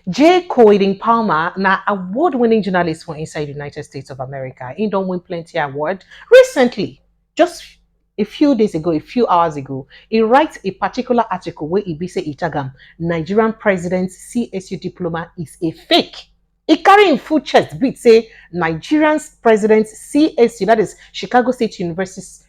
Coyden Palmer, now award-winning journalist for inside the United States of America. He don't win plenty award. Recently, just a few days ago, a few hours ago, he writes a particular article where he be say Itagam, Nigerian president's CSU diploma is a fake. He carry in full chest beat say Nigerian's president's CSU, that is Chicago State University's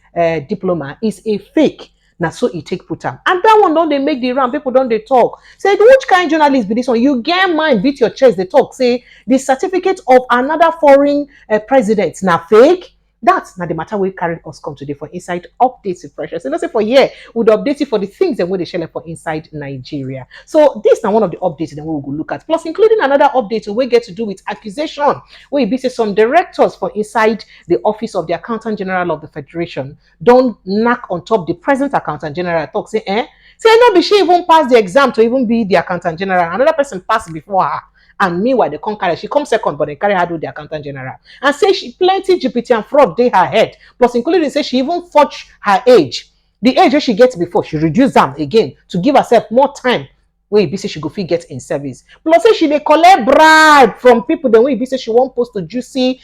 diploma, is a fake. Now so he take put am. And that one don't they make the round, people don't they talk. Say, which kind of journalist be this one? You get mine, beat your chest, they talk. Say, the certificate of another foreign president, now fake. That's not the matter we carry us come today for Inside Updates with Precious. And let's say for here, we'll update you for the things that we share for Inside Nigeria. So this is now one of the updates that we will look at. Plus, including another update we get to do with accusation, where we say some directors for inside the office of the Accountant General of the Federation don't knock on top the present Accountant General talk, say, no, be she even pass the exam to even be the Accountant General. Another person passed before her. And meanwhile, they can't carry. She comes second, but they carry her to the Accountant General. And say she plenty GPT and fraud day her head. Plus, including say she even forged her age. The age that she gets before, she reduced them again to give herself more time where be say she go fit get in service. Plus, say she dey collect bribe from people then where be say she won't post to juicy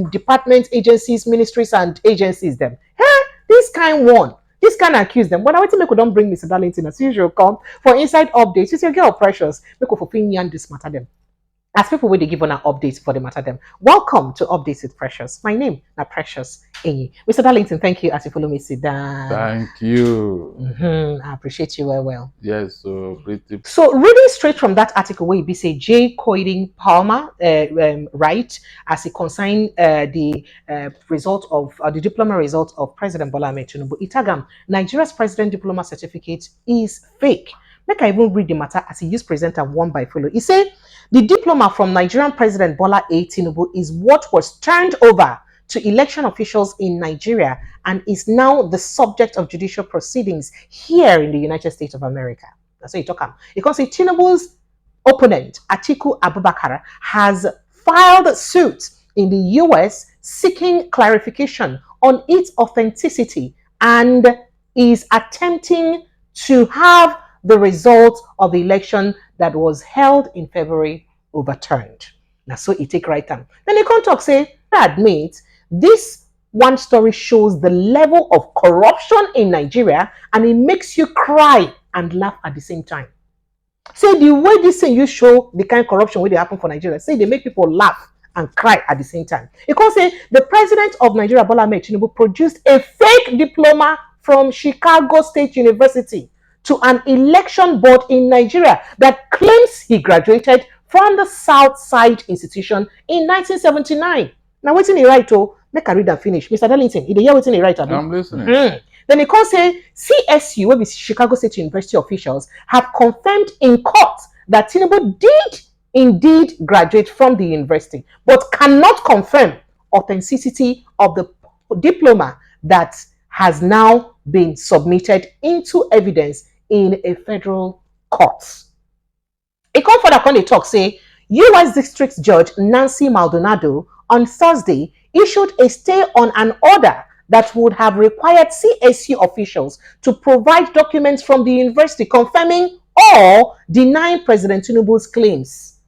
departments, agencies, ministries, and agencies them. Hey, this kind one. This can accuse them. But I want to make we don't bring Mr. Darlington as usual come for inside updates. You say, girl, Precious, make we for yan this matter them. As people will give on an update for the matter them. Welcome to Updates with Precious. My name is Precious Enyi. Mr. Darlington, thank you as you follow me sit down. Thank you. I appreciate you well. Yes, so pretty. So reading straight from that article where you say Coyden Palmer right as it concerned the result of the diploma result of President Bola Ahmed Tinubu. Itagam, Nigeria's president diploma certificate is fake. Make I even read the matter as he used presenter one by follow. He said the diploma from Nigerian President Bola Ahmed Tinubu is what was turned over to election officials in Nigeria and is now the subject of judicial proceedings here in the United States of America. That's what you talk about. You can say Tinubu's opponent, Atiku Abubakar, has filed suit in the US seeking clarification on its authenticity and is attempting to have the result of the election that was held in February overturned. Now, so it take right time. Then the contact say, I admit, this one story shows the level of corruption in Nigeria and it makes you cry and laugh at the same time. Say the way this thing you show the kind of corruption where they happen for Nigeria, say they make people laugh and cry at the same time. You can say the president of Nigeria, Bola Ahmed Tinubu, produced a fake diploma from Chicago State University to an election board in Nigeria that claims he graduated from the Southside Institution in 1979. Now, what's in the right to make a read and finish? Mr. Darlington, did you hear what's in the right? I'm listening. Then they can say CSU, where Chicago State University officials, have confirmed in court that Tinubu did indeed graduate from the university, but cannot confirm authenticity of the diploma that has now been submitted into evidence in a federal court. A come further on the talk say U.S. District Judge Nancy Maldonado on Thursday issued a stay on an order that would have required CSU officials to provide documents from the university confirming or denying President Tinubu's claims.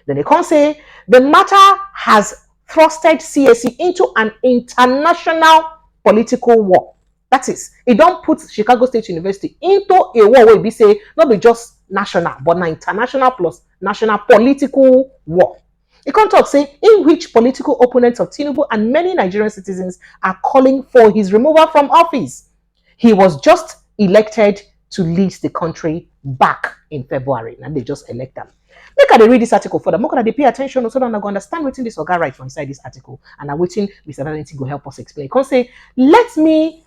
Then they can say the matter has thrusted CSU into an international political war. That is, it don't put Chicago State University into a war where we say not be just national, but an international plus national political war. It can talk say in which political opponents of Tinubu and many Nigerian citizens are calling for his removal from office. He was just elected to lead the country back in February, and they just elect them. Make I read this article for them. Make they pay attention so that I go understand what this Oga write from inside this article, and I'm waiting Mr. Darlington go help us explain. Can say, let me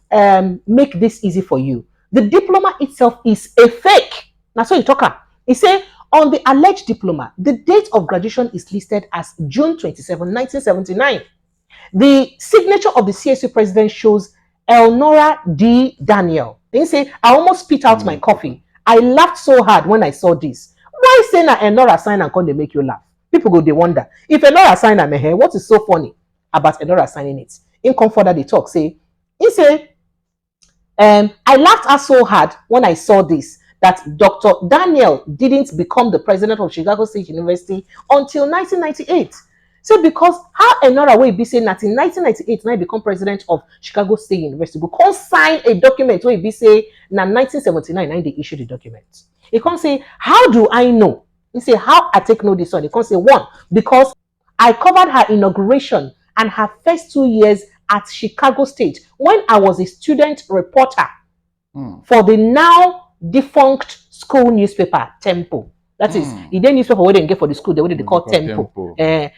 make this easy for you. The diploma itself is a fake. That's what you talk about. He say on the alleged diploma, the date of graduation is listed as June 27, 1979. The signature of the CSU president shows Elnora D. Daniel. They say, I almost spit out my coffee. I laughed so hard when I saw this. Why say na Elnora sign and come they make you laugh? People go, they wonder. If Elnora sign am here, what is so funny about Elnora signing it? In comfort that they talk, say, he say, I laughed out so hard when I saw this. that Dr. Daniel didn't become the president of Chicago State University until 1998. So because how another way be saying that in 1998 now become president of Chicago State University, go can't sign a document where be say now 1979 now they issue the document. You can't say how do I know? You say how I take notice on. You can't say one because I covered her inauguration and her first 2 years at Chicago State when I was a student reporter for the now defunct school newspaper Tempo. That is the day newspaper where they get for the school, they call Tempo.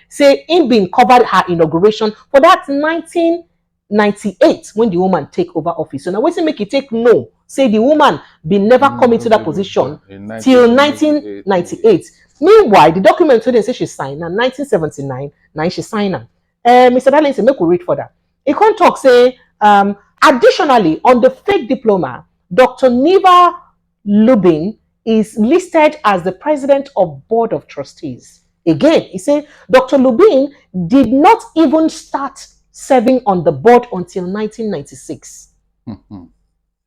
Say in being covered her inauguration for that 1998 when the woman take over office. So now what's it make it take no? Say the woman be never come into that position till 1998. Meanwhile, the document where they say she signed in 1979, now she signed them. Mr. Darlington, make we read further. It can't talk say additionally on the fake diploma, Dr. Neva Lubin is listed as the president of board of trustees. Again, he said Dr. Lubin did not even start serving on the board until 1996.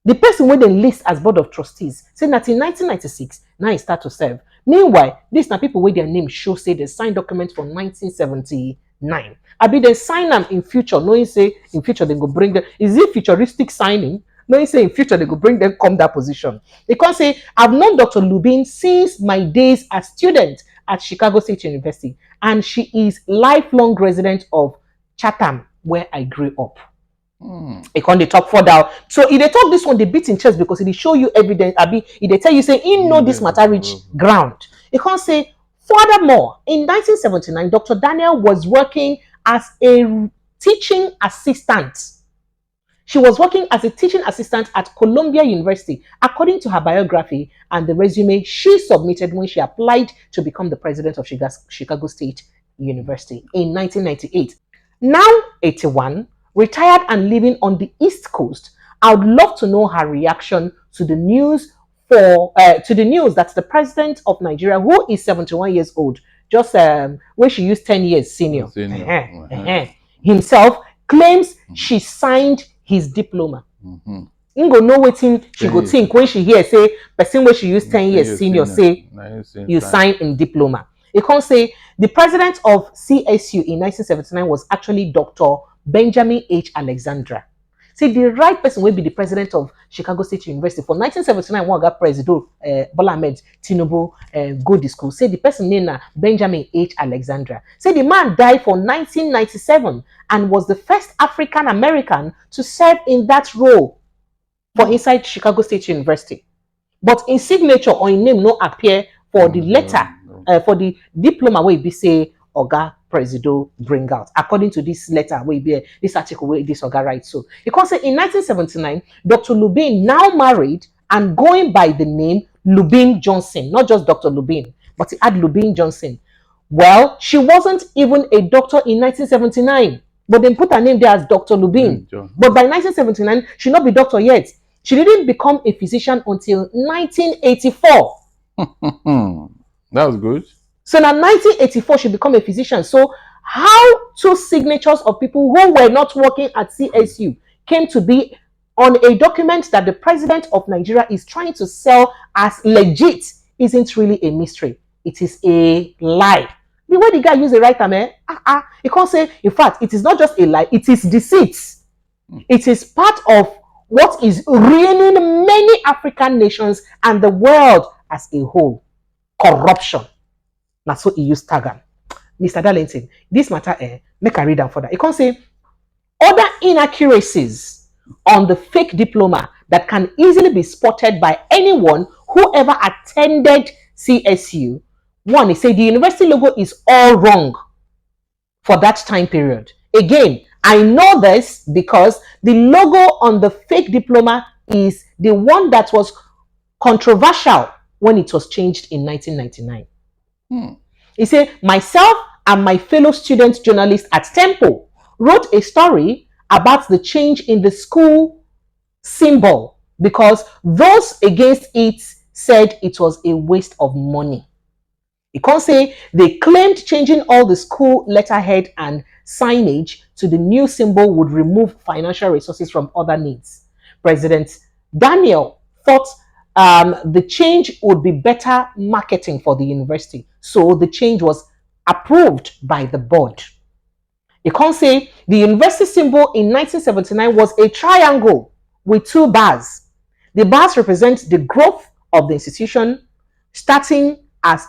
The person when they list as board of trustees said that in 1996 now he start to serve. Meanwhile, these are people where their name show say they signed documents from 1979. I be they sign them in future, knowing say in future they go bring them. Is it futuristic signing? Knowing say in future they go bring them come that position. They can say I've known Dr. Lubin since my days as student at Chicago State University, and she is lifelong resident of Chatham, where I grew up. It on the top four down. So if they talk this one, they beat in chest because it show you evidence. If they tell you say he know this matter reach ground. It can't say furthermore, in 1979, Dr. Daniel was working as a teaching assistant. She was working as a teaching assistant at Columbia University, according to her biography and the resume she submitted when she applied to become the president of Chicago State University in 1998. Now 81, retired and living on the East Coast, I would love to know her reaction to the news that the president of Nigeria, who is 71 years old, just where she used 10 years senior. Himself claims she signed his diploma. You go know what she go think when she hear say person where she used 10 years senior say you sign in diploma. It can't say the president of CSU in 1979 was actually Dr. Benjamin H. Alexandra. See, the right person will be the president of Chicago State University. For 1979, one got President Bola Ahmed Tinubu go to school. Say the person named Benjamin H. Alexandra. Say the man died for 1997 and was the first African American to serve in that role for inside Chicago State University. But in signature or in name no appear for the letter, for the diploma where it be say Oga Presido bring out, according to this letter where be this article where this Oga writes. So you can say in 1979, Dr. Lubin, now married and going by the name Lubin Johnson, not just Dr. Lubin, but he had Lubin Johnson. Well, she wasn't even a doctor in 1979, but they put her name there as Dr. Lubin. But by 1979, she not be doctor yet. She didn't become a physician until 1984. That was good. So now 1984, she became a physician. So how two signatures of people who were not working at CSU came to be on a document that the president of Nigeria is trying to sell as legit isn't really a mystery. It is a lie. The way the guy used the right term, he can't say, in fact, it is not just a lie, it is deceit. It is part of what is ruining many African nations and the world as a whole. Corruption. That's so he used tag. Mr. Darlington, this matter, make a read down for that. It can say other inaccuracies on the fake diploma that can easily be spotted by anyone who ever attended CSU. One, he said the university logo is all wrong for that time period. Again, I know this because the logo on the fake diploma is the one that was controversial when it was changed in 1999. He said, myself and my fellow student journalist at Tempo wrote a story about the change in the school symbol because those against it said it was a waste of money. He can't say they claimed changing all the school letterhead and signage to the new symbol would remove financial resources from other needs. President Daniel thought the change would be better marketing for the university. So the change was approved by the board. You can't say the university symbol in 1979 was a triangle with two bars. The bars represent the growth of the institution, starting as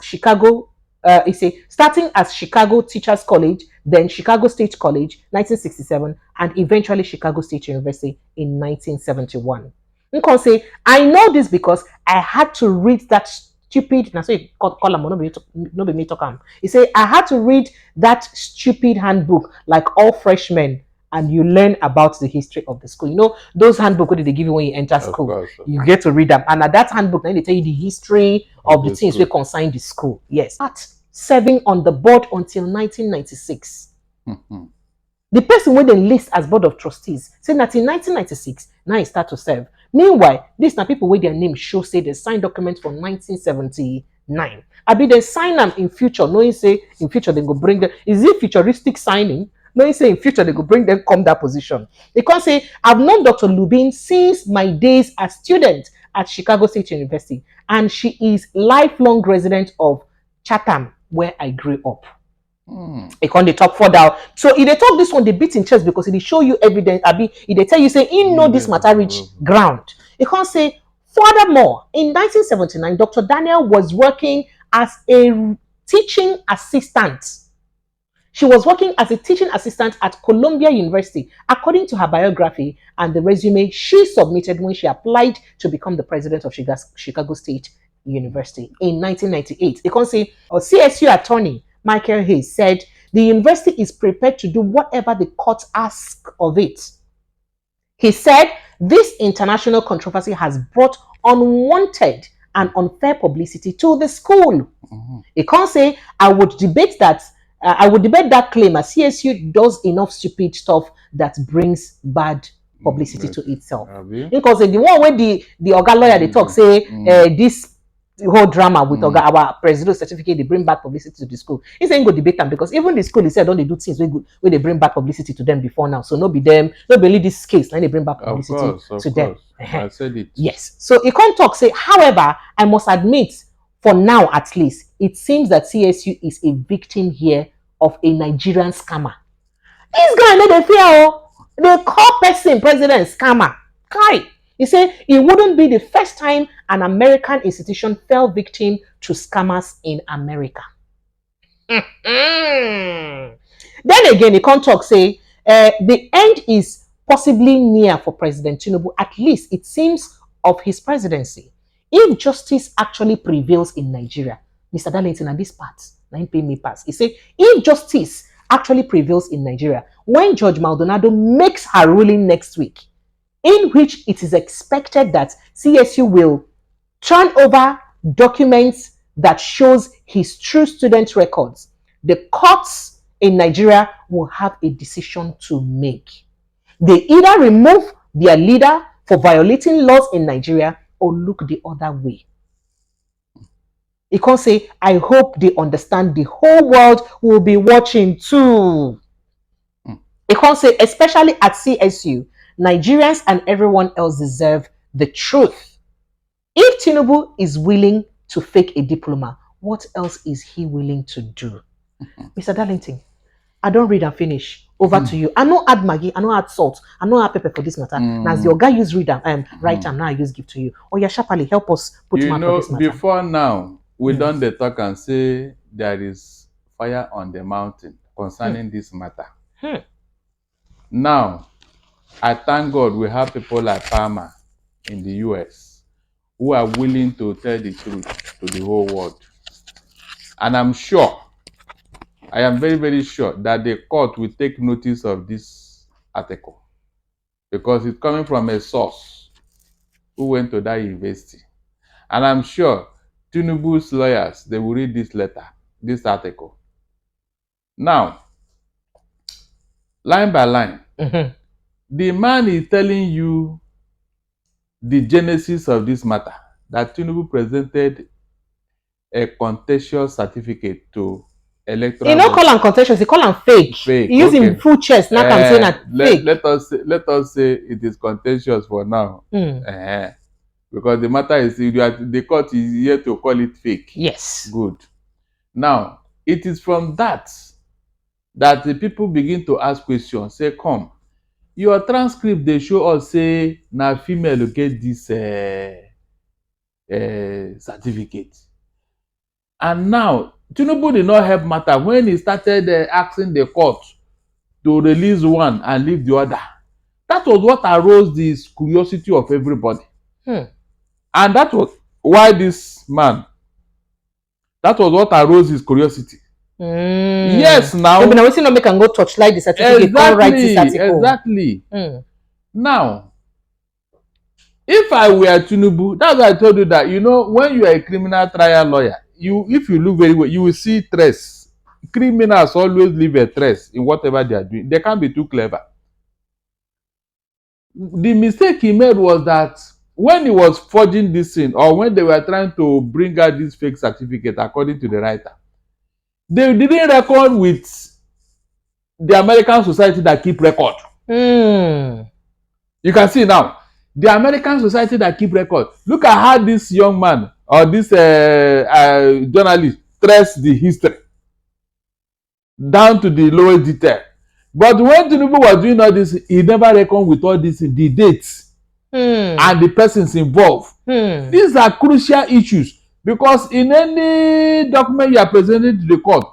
starting as Chicago Teachers College, then Chicago State College, 1967, and eventually Chicago State University in 1971. You can say, I know this because I had to read that stupid. Now, so you call him, no be me talk am. He say I had to read that stupid handbook like all freshmen, and you learn about the history of the school. You know those handbook what did they give you when you enter school? Course. You get to read them, and at that handbook, then they tell you the history of the things that concern the school. Yes, but serving on the board until 1996. The person when they list as board of trustees say that in 1996 now he start to serve. Meanwhile, these are people where their name show say they signed documents from 1979. I be they sign them in future, knowing say in future they go bring them. Is it futuristic signing? Knowing say in future they go bring them come that position. They can say I've known Dr. Lubin since my days as student at Chicago State University, and she is lifelong resident of Chatham, where I grew up. It on the top four down. So if they talk this one, they beat in chest because it show you evidence. If they tell you say in know this matter reach ground. It can't say furthermore in 1979, Dr. Daniel was working as a teaching assistant. She was working as a teaching assistant at Columbia University, according to her biography and the resume she submitted when she applied to become the president of Chicago State University in 1998. They can say a CSU attorney Michael Hayes said the university is prepared to do whatever the court asks of it. He said this international controversy has brought unwanted and unfair publicity to the school. He can't say I would debate that claim as CSU does enough stupid stuff that brings bad publicity to itself. Because the one where the Oga lawyer they talk say this whole drama with our presidential certificate, they bring bad publicity to the school. He saying go debate them because even the school he said don't they do things where they bring bad publicity to them before now. So no be them, no be only this case, then they bring bad publicity to them. I said it. Yes. So he can't talk say, however, I must admit, for now at least, it seems that CSU is a victim here of a Nigerian scammer. This guy no they fear they call person president scammer. Kai. He said it wouldn't be the first time an American institution fell victim to scammers in America. Then again, he can't talk say the end is possibly near for President Tinubu, at least it seems, of his presidency. If justice actually prevails in Nigeria, Mr. Darlington, and this part, 9 pay me pass. He said, if justice actually prevails in Nigeria, when Judge Maldonado makes her ruling next week, in which it is expected that CSU will turn over documents that shows his true student records, the courts in Nigeria will have a decision to make. They either remove their leader for violating laws in Nigeria or look the other way. You can't say, I hope they understand the whole world will be watching too. You can't say, especially at CSU, Nigerians and everyone else deserve the truth. If Tinubu is willing to fake a diploma, what else is he willing to do? Mr. Darlington, I don't read and finish. Over to you. I know add Maggie, I know add salt, I know add pepper for this matter. Now as your guy use read and write and now I use give to you. Oh yeah, sharply help us put you mouth know, for this matter. before now, we done the talk and say there is fire on the mountain concerning this matter. Now, I thank God we have people like Palmer in the US who are willing to tell the truth to the whole world. And I'm sure, I am very, very sure that the court will take notice of this article because it's coming from a source who went to that university. And I'm sure Tinubu's lawyers, they will read this letter, this article. Now, line by line, the man is telling you the genesis of this matter, that Tinubu presented a contentious certificate to electoral. He don't call him contentious, he call him fake. He use him full chest, not can say that fake. Let us say it is contentious for now. Because the matter is, the court is here to call it fake. Yes. Good. Now, it is from that the people begin to ask questions. Say, come, your transcript, they show us, say, na female get this certificate. And now, Tinubu did not help matter when he started asking the court to release one and leave the other. That was what arose this curiosity of everybody. And that was why this man, that was what arose his curiosity. Yes, now. Maybe now we not make and go touchlight the certificate. Exactly, write this article. Exactly. Now, if I were Tinubu, that's why I told you that, you know, when you are a criminal trial lawyer, if you look very well, you will see trace. Criminals always leave a trace in whatever they are doing. They can't be too clever. The mistake he made was that when he was forging this thing, or when they were trying to bring out this fake certificate, according to the writer, they didn't record with the American society that keep record. You can see now, the American society that keep record. Look at how this young man or this journalist traced the history down to the lowest detail. But when Tinubu was doing all this, he never reckoned with all this, the dates and the persons involved. These are crucial issues, because in any document you are presenting to the court,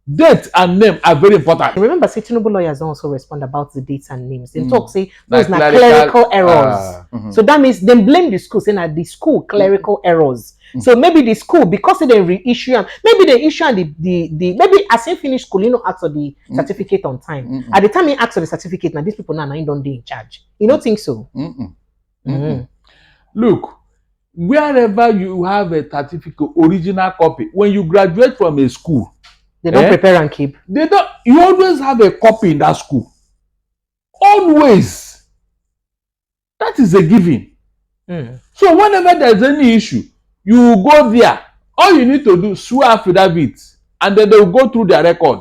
date and name are very important. Remember, say Tinubu lawyers don't also respond about the dates and names. They talk, say those are clerical errors. So that means they blame the school, saying that the school clerical errors. So maybe the school, because they reissue and maybe they issue and the maybe as they finish school, you know, ask for the certificate on time. At the time he asked for the certificate, now these people now don't they in charge. You don't think so? Look, wherever you have a certificate, original copy, when you graduate from a school, they don't prepare and keep. They don't. You always have a copy in that school. Always. That is a given. So whenever there is any issue, you go there. All you need to do, swear affidavit, and then they will go through their record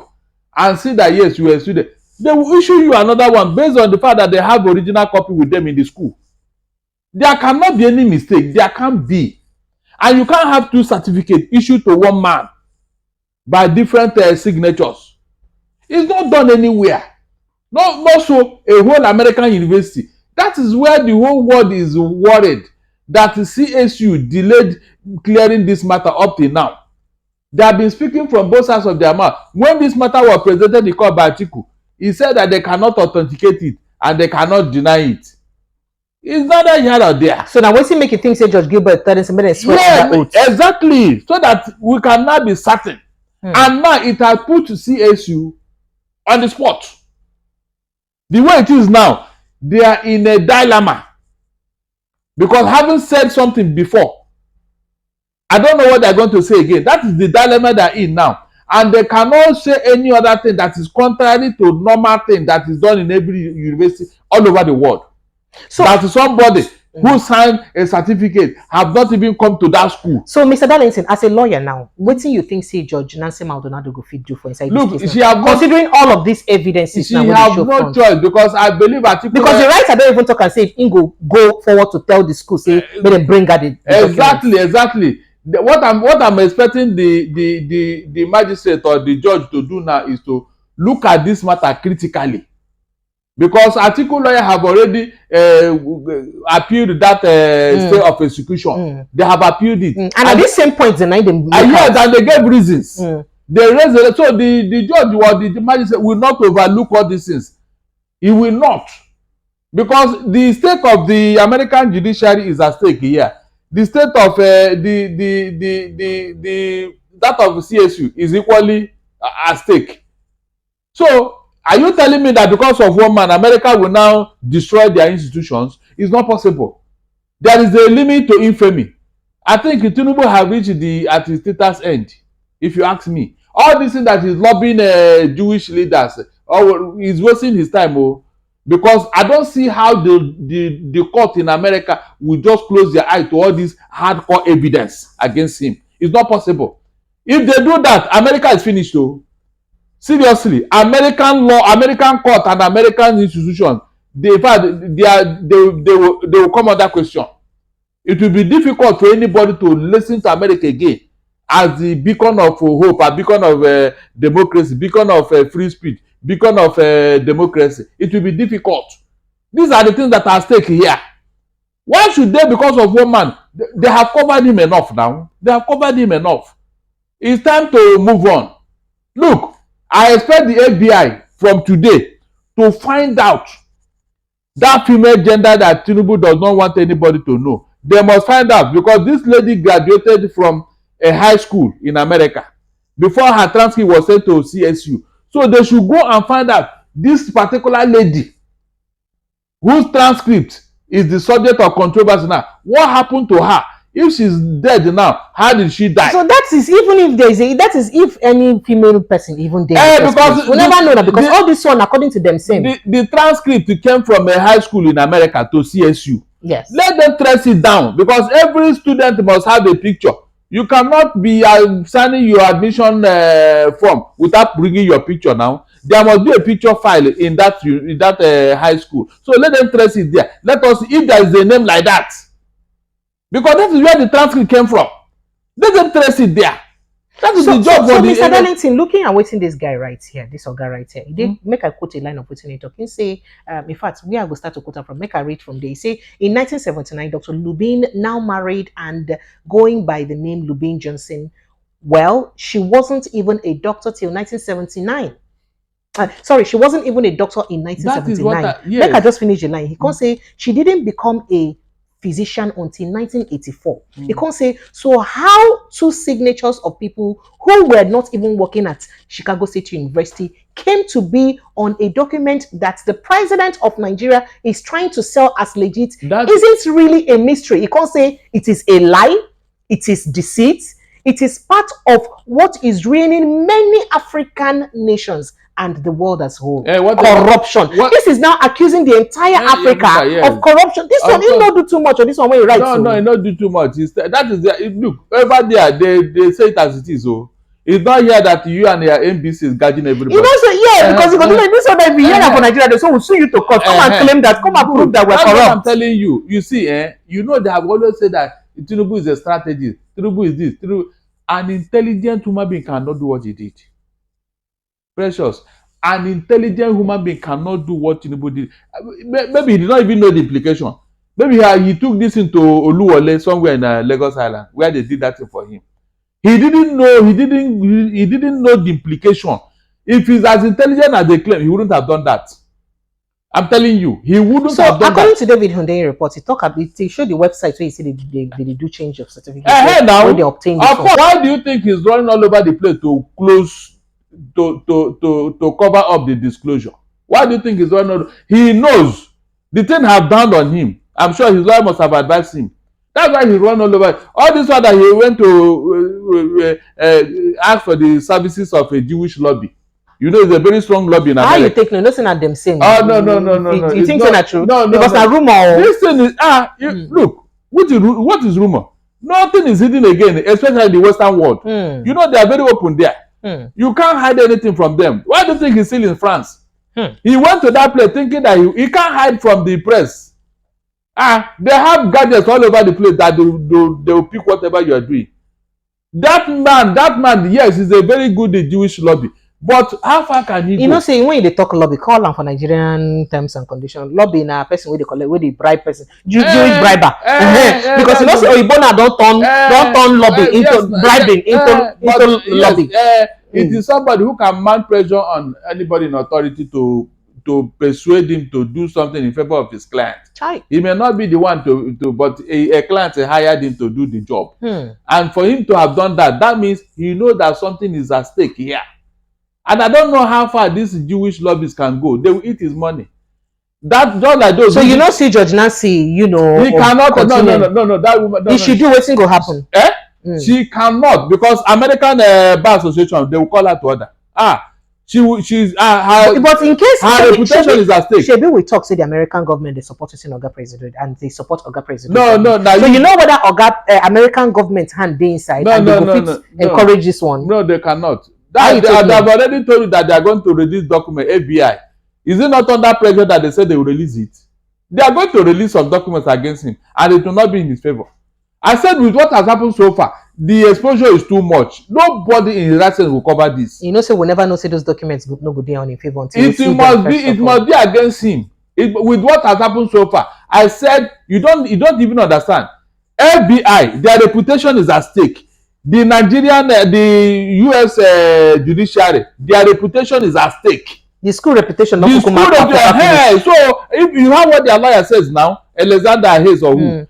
and see that yes, you were a student. They will issue you another one based on the fact that they have original copy with them in the school. There cannot be any mistake. There can't be. And you can't have two certificates issued to one man by different signatures. It's not done anywhere. Not so a whole American university. That is where the whole world is worried that CSU delayed clearing this matter up till now. They have been speaking from both sides of their mouth. When this matter was presented in court by Atiku, he said that they cannot authenticate it and they cannot deny it. It's neither here or there. So now what's he make you think say Judge Gilbert telling somebody swear that oath? Exactly. So that we cannot be certain. And now it has put CSU on the spot. The way it is now, they are in a dilemma. Because having said something before, I don't know what they're going to say again. That is the dilemma they're in now. And they cannot say any other thing that is contrary to normal thing that is done in every university all over the world. So that somebody who signed a certificate have not even come to that school. So, Mr. Darlington, as a lawyer now, what do you think say Judge Nancy Maldonado go fit do for inside this case? Considering all of these evidences, she have no choice, because I believe because the writer don't even talk and say he go forward to tell the school, say may they bring out the exactly. What I'm expecting the magistrate or the judge to do now is to look at this matter critically. Because article lawyer have already appealed that stay of execution. They have appealed it. And at this same point, denying them. Yes, and they gave reasons. They raised it. So the judge or the magistrate will not overlook all these things. He will not. Because the stake of the American judiciary is at stake here. The state of that of CSU is equally at stake. So are you telling me that because of one man, America will now destroy their institutions? It's not possible. There is a limit to infamy. I think Tinubu have reached at his status end, if you ask me. All this thing that he's lobbying Jewish leaders, he's wasting his time, because I don't see how the court in America will just close their eye to all this hardcore evidence against him. It's not possible. If they do that, America is finished, though. Seriously, American law, American court, and American institutions, they will come under question. It will be difficult for anybody to listen to America again as the beacon of hope, a beacon of democracy, beacon of free speech, beacon of democracy. It will be difficult. These are the things that are at stake here. Why should they, because of one man? They have covered him enough now. They have covered him enough. It's time to move on. Look, I expect the FBI from today to find out that female gender that Tinubu does not want anybody to know. They must find out, because this lady graduated from a high school in America before her transcript was sent to CSU. So they should go and find out this particular lady whose transcript is the subject of controversy now. What happened to her? If she's dead now, how did she die? So that is, even if there is that is if any female person even dead. Because we never know that, because all this one, according to them, same. The transcript came from a high school in America to CSU. Yes. Let them trace it down, because every student must have a picture. You cannot be signing your admission form without bringing your picture now. There must be a picture file in that high school. So let them trace it there. Let us see if there is a name like that, because that is where the transcript came from. Let them trace it there. That is the job for the... Mr. Darlington, looking at what this guy writes here, this Oga writes here, he did make I quote a line of what he talking. Say, in fact, we are going to start to quote from. Make I read from there. He say, in 1979, Dr. Lubin, now married and going by the name Lubin Johnson. Well, she wasn't even a doctor till 1979. Sorry, she wasn't even a doctor in 1979. Yes. Make I just finish the line. He can't say she didn't become a physician until 1984. He can't say, so how two signatures of people who were not even working at Chicago State University came to be on a document that the president of Nigeria is trying to sell as legit isn't really a mystery. He can't say it is a lie, it is deceit, it is part of what is ruining many African nations and the world as a whole. Corruption. This is now accusing the entire Africa of corruption. This one, you not do too much on this one when you write. No, you not do too much. That is look, over there, they say it as it is. Oh, it's not here that you and your NBC is guarding everybody. You know, so because this one that we hear for Nigeria, so we'll sue you to court. Come and claim that. Come and prove that we're corrupt. That's what I'm telling you. You see, you know they have always said that Tinubu is a strategist. Tinubu is this. Tinubu, an intelligent human being cannot do what he did. Precious. An intelligent human being cannot do what Tinubu did. Maybe he did not even know the implication. Maybe he took this into Oluwole somewhere in Lagos Island where they did that thing for him. He didn't know. He didn't know the implication. If he's as intelligent as they claim, he wouldn't have done that. I'm telling you, he wouldn't have done that. According to David Hundeyin report, he showed the website where you see they do change of certificate. Now, where they obtain of course, why do you think he's running all over the place to close? To cover up the disclosure? Why do you think he's running? He knows the thing have dawned on him. I'm sure his lawyer must have advised him. That's why he run all over. All this one that he went to ask for the services of a Jewish lobby. You know, it's a very strong lobby in America. How you take nothing at them saying? Oh no. You think it's true? No. Because a rumor. This thing is look. What is rumor? Nothing is hidden again, especially in the Western world. You know they are very open there. You can't hide anything from them. Why do you think he's still in France? He went to that place thinking that he can't hide from the press. They have gadgets all over the place that they will pick whatever you are doing. That man, yes, is a very good Jewish lobby. But how far can he go? You know, say when they talk lobby, call them for Nigerian terms and conditions. Lobby in a person where they collect, where they bribe person, Jewish briber. Because you know, say Oibona don't turn lobby into bribing into lobby. It is somebody who can mount pressure on anybody in authority to persuade him to do something in favor of his client. He may not be the one but a client hired him to do the job. And for him to have done that, that means he knows that something is at stake here. And I don't know how far these Jewish lobbies can go. They will eat his money. That just like those. So you know, see Judge Nancy, you know. He cannot. No. That woman. If she do, what's going to happen? She cannot, because American Bar Association, they will call her to order. She's but in case her reputation is at stake. Shebi we talk, say the American government they support Oga President and they support Oga President. No. So you know whether American government hand they inside and they will encourage this one. No, they cannot. They have already told you that they are going to release document FBI. Is it not under pressure that they said they will release it? They are going to release some documents against him, and it will not be in his favor. I said, with what has happened so far, the exposure is too much. Nobody in his right sense will cover this. You know, so we never know say those documents no go there on in favor until it must be against him. With what has happened so far, I said, you don't even understand. FBI, their reputation is at stake. The Nigerian, the US judiciary, their reputation is at stake. The school reputation. The school reputation. So if you have what their lawyer says now, Alexander Hayes or who,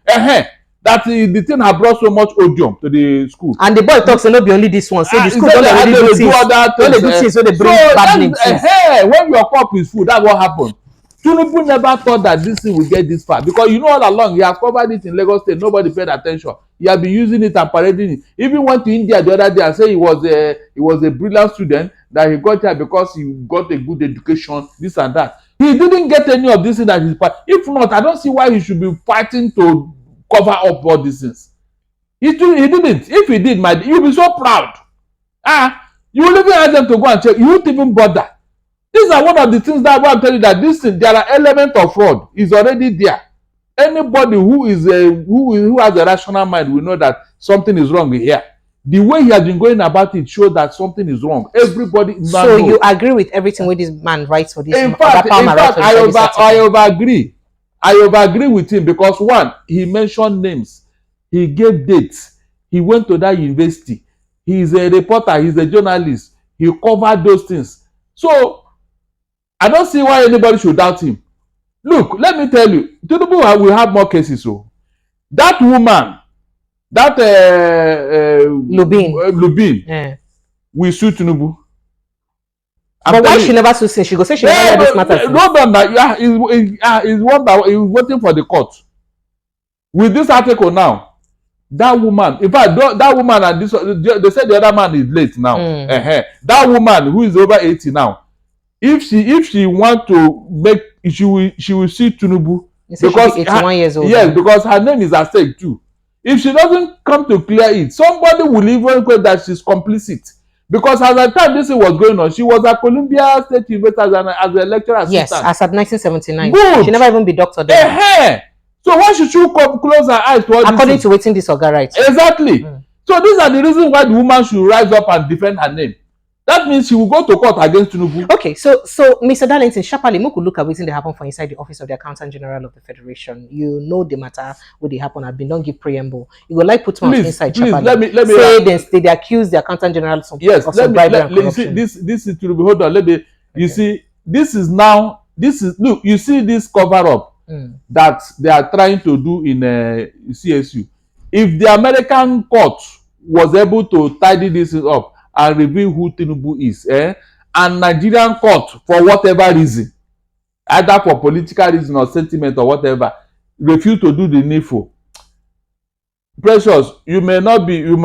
that the thing has brought so much odium to the school. And the boy talks, not be only this one. Say the school don't already do things. Don't they do things so they bring bad names. When your cup is full, that's what happened. Tinubu never thought that this thing will get this far, because you know all along he has covered it in Lagos State. Nobody paid attention. He has been using it and parading it. Even went to India the other day and said he was a brilliant student, that he got here because he got a good education, this and that. He didn't get any of this thing that he's part. If not, I don't see why he should be fighting to cover up all these things. He didn't. If he did, you'll be so proud. You will even ask them to go and check. You won't even bother. These are one of the things that I'm telling you, that this thing, there are elements of fraud is already there. Anybody who has a rational mind will know that something is wrong here. The way he has been going about it shows that something is wrong. Everybody. So you agree with everything where this man writes for this? In fact, I overagree. I overagree with him, because one, he mentioned names, he gave dates, he went to that university, he's a reporter, he's a journalist, he covered those things. So I don't see why anybody should doubt him. Look, let me tell you, Tinubu will have more cases. So that woman, that Lubin, will sue Tinubu. But why she never sue? She go say she never this matter. He's waiting for the court. With this article now, that woman, in fact, that woman and this, they said the other man is late now. That woman who is over 80 now, if she want to make, she will see Tinubu, because 81 years old. Yes, because her name is at stake too. If she doesn't come to clear it, somebody will even claim that she's complicit. Because at the time this thing was going on, she was at Columbia State University as a lecturer assistant. Yes, as at 1979. Good. She never even be doctor there. So why should she come close her eyes to all this? According to waiting this Oga right. Exactly. So these are the reasons why the woman should rise up and defend her name. That means she will go to court against Tinubu. Okay, so Mr. Darlington, sharply, we could look at wetin dey happen for inside the office of the Accountant General of the Federation. You know the matter where they happen. I've been don't give preamble. You go like put mouth inside. Please, sharply. let me say they accuse the Accountant General of some bribery and corruption. This is Tinubu. Hold on. You see, look. You see this cover up that they are trying to do in CSU. If the American court was able to tidy this up and reveal who Tinubu is, and Nigerian court, for whatever reason, either for political reason or sentiment or whatever, refuse to do the needful. Precious, you may not be able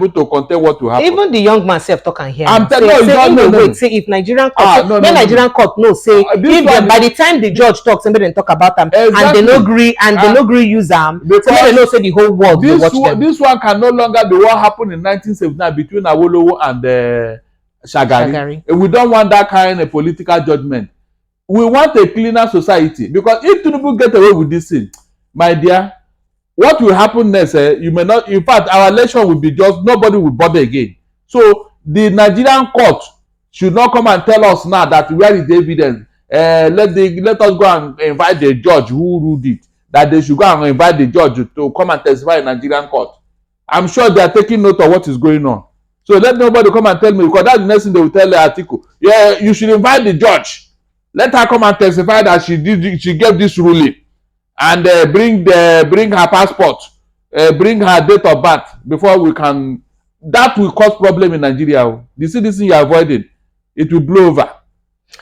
to contain what will happen. Even the young man self talk and hear. I'm telling you, say if Nigerian court, Nigerian court no say if by the time the judge talks, somebody then talk about them, and they no agree use them, so they know say the whole world will watch them. This one can no longer be what happened in 1979 between Awolowo and Shagari. We don't want that kind of political judgment. We want a cleaner society, because if Tinubu get away with this thing, my dear, what will happen next? You may not. In fact, our election will be just nobody will bother again. So the Nigerian court should not come and tell us now that where is the evidence. Let us go and invite the judge who ruled it. That they should go and invite the judge to come and testify in Nigerian court. I'm sure they are taking note of what is going on. So let nobody come and tell me, because that's the next thing they will tell the article. Yeah, you should invite the judge. Let her come and testify that she gave this ruling. And bring her passport, bring her date of birth before we can. That will cause problem in Nigeria. You see this thing you're avoiding, it will blow over.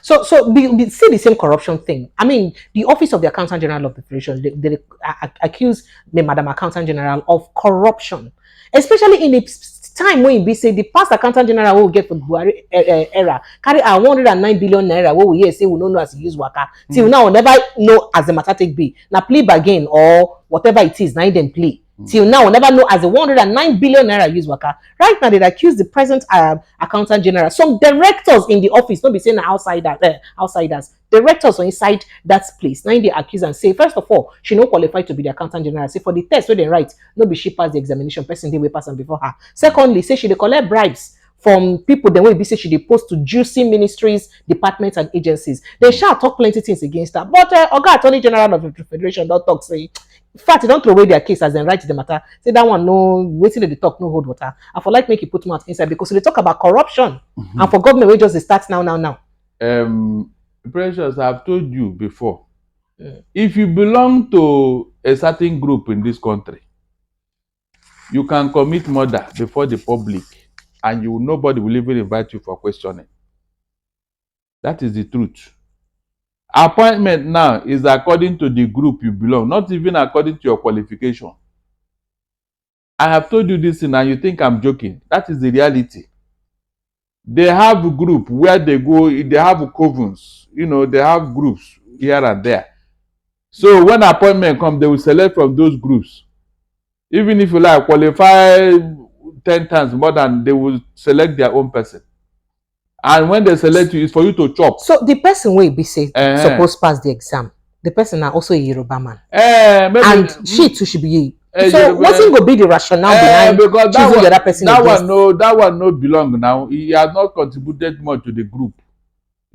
So we see the same corruption thing. I mean, the office of the Accountant General of the Federation, they accuse the Madam Accountant General of corruption, especially in a time when we say the past Accountant General will get for Buhari era carry a 109 billion naira. What we hear say we don't know as use waka till now we never know as the matter take be. Now play bargain or whatever it is. Now them play. Till now, we'll never know as the 109 billion naira use waka. Right now, they accuse the present accountant general. Some directors in the office, don't be saying outsiders. Directors are inside that place. Now they accuse and say, first of all, she no qualified to be the accountant general. Say for the test where they write, no be she pass the examination, person they way pass and before her. Secondly, say she dey collect bribes from people the way be say she dey post to juicy ministries, departments, and agencies. They shall talk plenty things against her. But Oga Attorney General of the Federation don't talk say. In fact, they don't throw away their case as they write the matter. Say that one no waiting they talk no hold water. I for like make you put mouth inside because they talk about corruption and for government we just start now. Precious, I've told you before. If you belong to a certain group in this country, you can commit murder before the public, and nobody will even invite you for questioning. That is the truth. Appointment now is according to the group you belong, not even according to your qualification. I have told you this thing and you think I'm joking. That is the reality. They have a group where they go, they have covens, they have groups here and there. So when appointment comes, they will select from those groups. Even if you like qualify 10 times more than, they will select their own person. And when they select you, it's for you to chop. So the person will be say supposed pass the exam. The person are also a Yoruba man. And she too should be so what's going to be the rationale behind choosing the other person? That one no belong now. He has not contributed much to the group.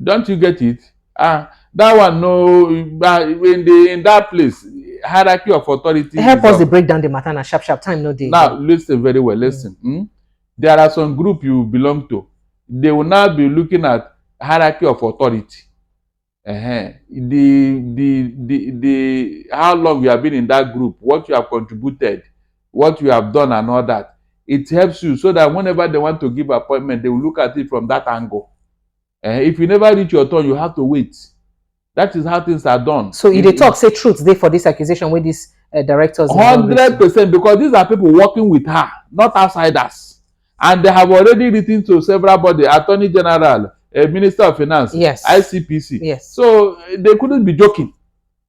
Don't you get it? That one no in that place, hierarchy of authority. Help us to break down the matter and sharp time no day. Now listen very well. Listen. There are some group you belong to. They will now be looking at hierarchy of authority. The how long you have been in that group, what you have contributed, what you have done and all that. It helps you so that whenever they want to give appointment, they will look at it from that angle. If you never reach your turn, you have to wait. That is how things are done. So if they talk, say truth there for this accusation with these directors. 100%, because these are people working with her, not outsiders. And they have already written to several bodies, Attorney General, Minister of Finance, yes, ICPC. Yes. So they couldn't be joking.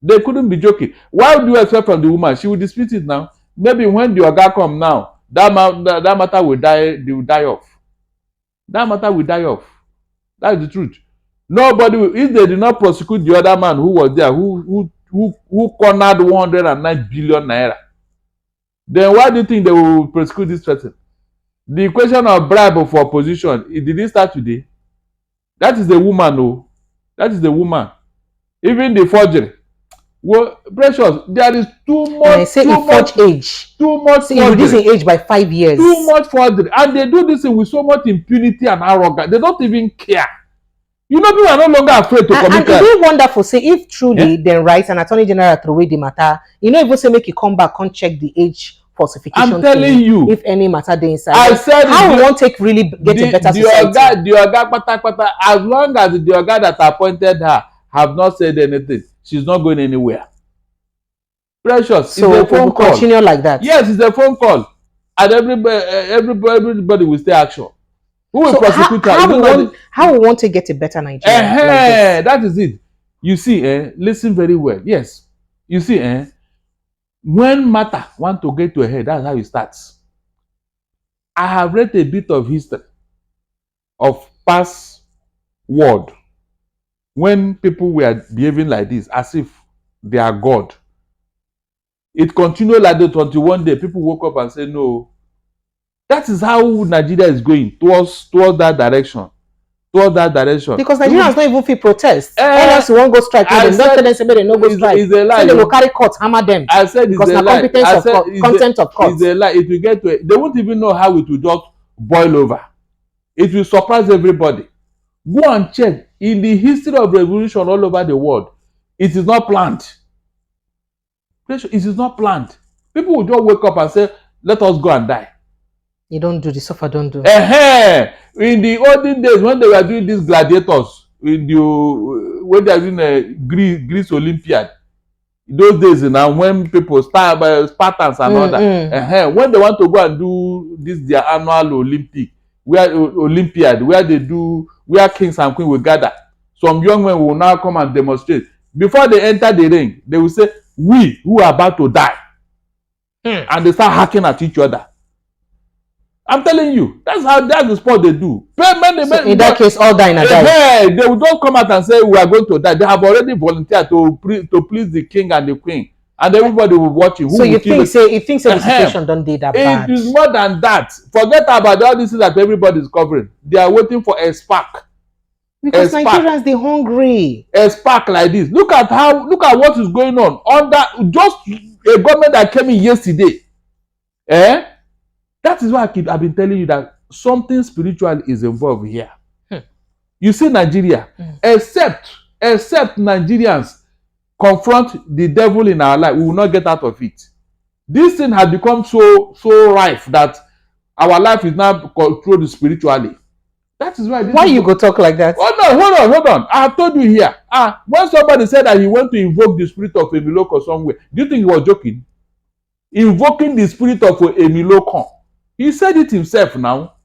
They couldn't be joking. Why would you expect from the woman? She will dispute it now. Maybe when the Oga come now, that matter will die. They will die off. That matter will die off. That is the truth. Nobody will, if they did not prosecute the other man who was there, who cornered 109 billion naira, then why do you think they will prosecute this person? The question of bribe for opposition, did it start today? That is the woman, oh. That is the woman. Even the forgery. Well, Precious, there is too much. And I say too much age. Too much forgery. Reducing age by 5 years. Too much forgery. And they do this with so much impunity and arrogance. They don't even care. People are no longer afraid to commit crime. And it be wonderful, say, if truly then right and Attorney General throw away the matter, even say make you come back and check the age falsification. I'm telling you, if any matter they inside. I said how we won't take really get a better society. The Oga, as long as the Oga that appointed her have not said anything, she's not going anywhere. Precious, so it's a phone call. Continue like that. Yes, it's a phone call, and everybody will stay action. Who will prosecute her? How we want to get a better Nigeria? Like that is it. You see, listen very well. Yes, you see, when matter want to get to a head, that's how it starts. I have read a bit of history of past world when people were behaving like this, as if they are God. It continued like that until one day people woke up and said, no, that is how Nigeria is going towards that direction. Because Nigerians don't even feel protest. Unless you won't go strike, they don't tell them say they no go strike. It's a lie. So they will carry court, hammer them. I said because it's a lie. Content of court. It's a lie. It will get to it. They won't even know how it will just boil over. It will surprise everybody. Go and check. In the history of revolution all over the world, it is not planned. It is not planned. People will just wake up and say, let us go and die. You don't do the suffer, don't do. In the olden days when they were doing these gladiators, when they are doing a Greece Olympiad, those days now when people start by Spartans and all that, when they want to go and do this their annual Olympiad, where kings and queens will gather, some young men will now come and demonstrate. Before they enter the ring, they will say, we who are about to die, and they start hacking at each other. I'm telling you, that's the sport they do. So in that case, all die in a die. They will don't come out and say we are going to die. They have already volunteered to please the king and the queen, and everybody will watch it. So you think the situation don't do that bad? It is more than that. Forget about all this that everybody is covering. They are waiting for a spark. Because Nigerians, they're hungry. A spark like this. Look at what is going on under just a government that came in yesterday. That is why I've been telling you that something spiritual is involved here. You see Nigeria, except Nigerians confront the devil in our life, we will not get out of it. This thing has become so rife that our life is now controlled spiritually. That is why. Why you go talk like that? Oh no, hold on. I have told you here. When somebody said that he went to invoke the spirit of Emiloko somewhere, do you think he was joking? Invoking the spirit of Emiloko. He said it himself now.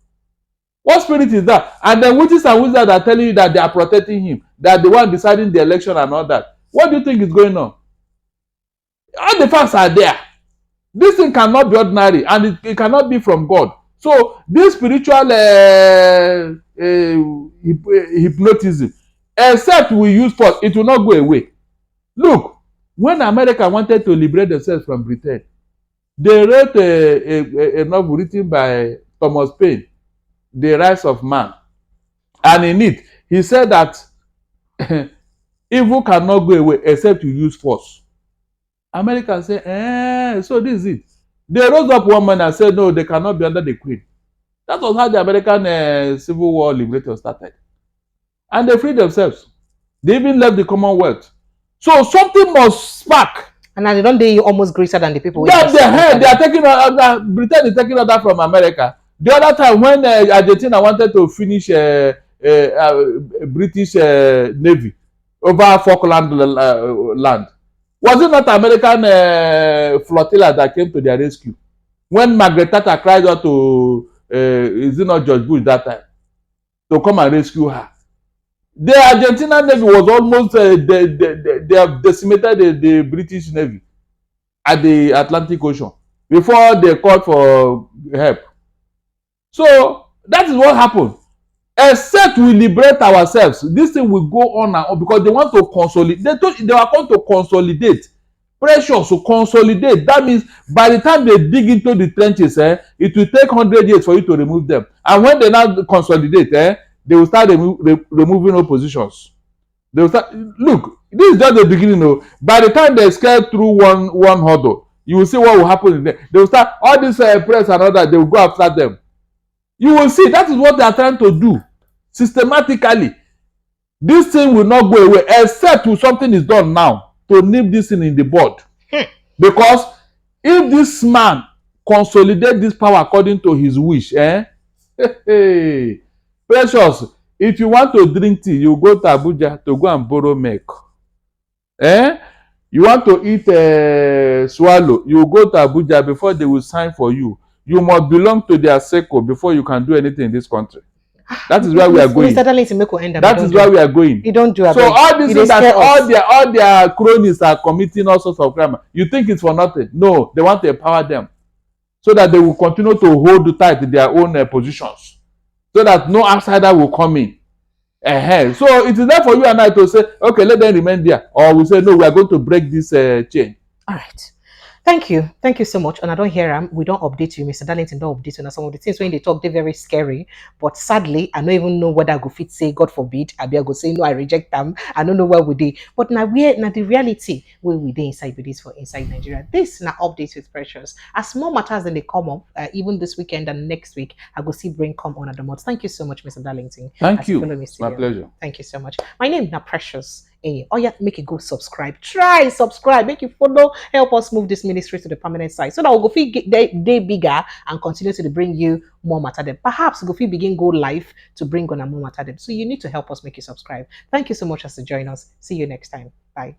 What spirit is that? And then witches and wizards are telling you that they are protecting him, that the one deciding the election and all that. What do you think is going on? All the facts are there. This thing cannot be ordinary, and it cannot be from God. So this spiritual hypnotism, except we use force, it will not go away. Look, when America wanted to liberate themselves from Britain, they wrote a novel written by Thomas Paine, The Rise of Man. And in it, he said that evil cannot go away except you use force. America said, so this is it. They rose up one man and said, no, they cannot be under the queen. That was how the American Civil War liberation started. And they freed themselves. They even left the Commonwealth. So something must spark. And now they don't do almost greater than the people. They are taking Britain is taking order from America. The other time when Argentina wanted to finish British Navy over Falkland land, was it not American flotilla that came to their rescue? When Margaret Thatcher cried out to, is it not George Bush that time, to come and rescue her? The Argentina Navy was almost, they have decimated the British Navy at the Atlantic Ocean before they called for help. So that is what happened. Except we liberate ourselves, this thing will go on and on because they want to consolidate. They are going to consolidate. Pressure to consolidate. That means by the time they dig into the trenches, it will take 100 years for you to remove them. And when they now consolidate, they will start removing oppositions. They will start. Look, this is just the beginning. No? By the time they scale through one hurdle, you will see what will happen. They will start all this press and all that. They will go after them. You will see that is what they are trying to do systematically. This thing will not go away except if something is done now to nip this thing in the bud. Because if this man consolidate this power according to his wish, precious, if you want to drink tea, you go to Abuja to go and borrow milk. You want to eat swallow, you go to Abuja before they will sign for you. You must belong to their circle before you can do anything in this country. That is where we are going. That is where we are going. You don't do so all this is that all their cronies are committing all sorts of crime. You think it's for nothing? No, they want to empower them so that they will continue to hold tight to their own positions, so that no outsider will come in. So it is there for you and I to say, okay, let them remain there, or we say no, we are going to break this chain. All right. Thank you so much. And I don't hear we don't update you, Mr. Darlington. Don't update you. Now some of the things when they talk, they're very scary. But sadly, I don't even know whether I go fit say, God forbid, I be go say no, I reject them. I don't know where we dey. But now the reality where we dey inside with this for inside Nigeria. This now updates with Precious. As more matters than they come up, even this weekend and next week, I go see bring come on at the month. Thank you so much, Mr. Darlington. Thank you. My pleasure. Thank you so much. My name is now Precious. Oh yeah, make it go subscribe. Try subscribe, make it follow, help us move this ministry to the permanent side so that we'll go feel they bigger and continue to bring you more matter them. Perhaps go feel begin go live to bring on a more matter them. So you need to help us make you subscribe. Thank you so much as to join us. See you next time. Bye.